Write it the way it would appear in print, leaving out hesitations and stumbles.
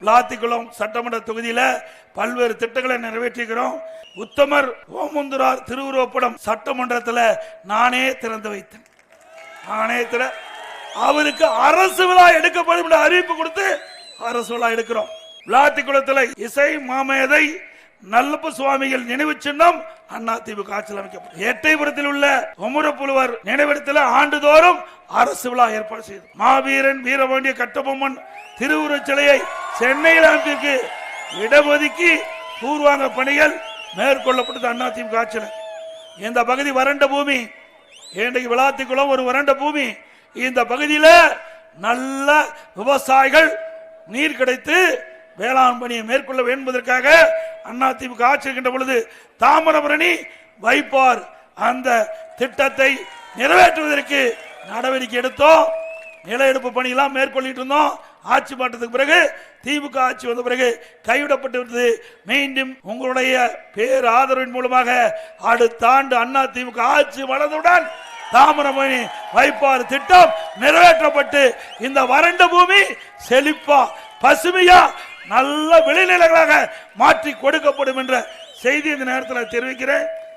விளாத்திக்குளம் சட்டமன்ற தொகுதியில பல்வேறு திட்டங்களை நிறைவேற்றுகிறோம். உத்தமர் ஓமுந்துரார் திருவுருவப்படம் சட்டமன்றத்தில் நானே திறந்து வைத்தேன். அவருக்கு அரசு விழா எடுக்கப்படும் என்ற அறிவிப்பு கொடுத்து அரசு விழா எடுக்கிறோம். விளாத்திக்குளத்தில் இசை மாமேதை நல்லப்ப சுவாமிகள் நினைவு சின்னம் அதிமுக ஆட்சியில் அமைக்கப்படும். எட்டயபுரத்தில் உள்ள ஒமுரப்புலவர் நினைவிடத்தில் ஆண்டுதோறும் அரசு விழா ஏற்பாடு செய்து மாவீரன் வீரபாண்டிய கட்டபொம்மன் திருவுருவச் சிலையை சென்னையில் அமைப்பிற்கு இடஒதுக்கி பூர்வாங்க பணிகள் மேற்கொள்ளப்பட்டது அதிமுக ஆட்சியில். இந்த பகுதி வறண்ட பூமி. இன்றைக்கு விளாத்திக்குளம் ஒரு வறண்ட பூமி. இந்த பகுதியில் நல்ல விவசாயிகள் நீர் கிடைத்து வேளாண் பணியை மேற்கொள்ள என்பதற்காக அதிமுக ஆட்சி இருக்கின்ற பொழுது தாமிரபரணி வைப்பார் அந்த திட்டத்தை நிறைவேற்றுவதற்கு நடவடிக்கை எடுத்தோம். நில எடுப்பு பணியெல்லாம் மேற்கொள்ளிட்டு இருந்தோம். ஆட்சி மாற்றத்துக்கு பிறகு திமுக ஆட்சி வந்த பிறகு கைவிடப்பட்டு மீண்டும் உங்களுடைய பேர் ஆதரவின் மூலமாக அடுத்த ஆண்டு அதிமுக ஆட்சி வளர்ந்தவுடன் தாமிரபரணி வைப்பார் திட்டம் நிறைவேற்றப்பட்டு இந்த வறண்ட பூமி செழிப்பா பசுமையா நல்ல விளைநிலங்களாக மாற்றி கொடுக்கப்படும் என்ற செய்தி இந்த நேரத்தில் தெரிவிக்கிறேன்.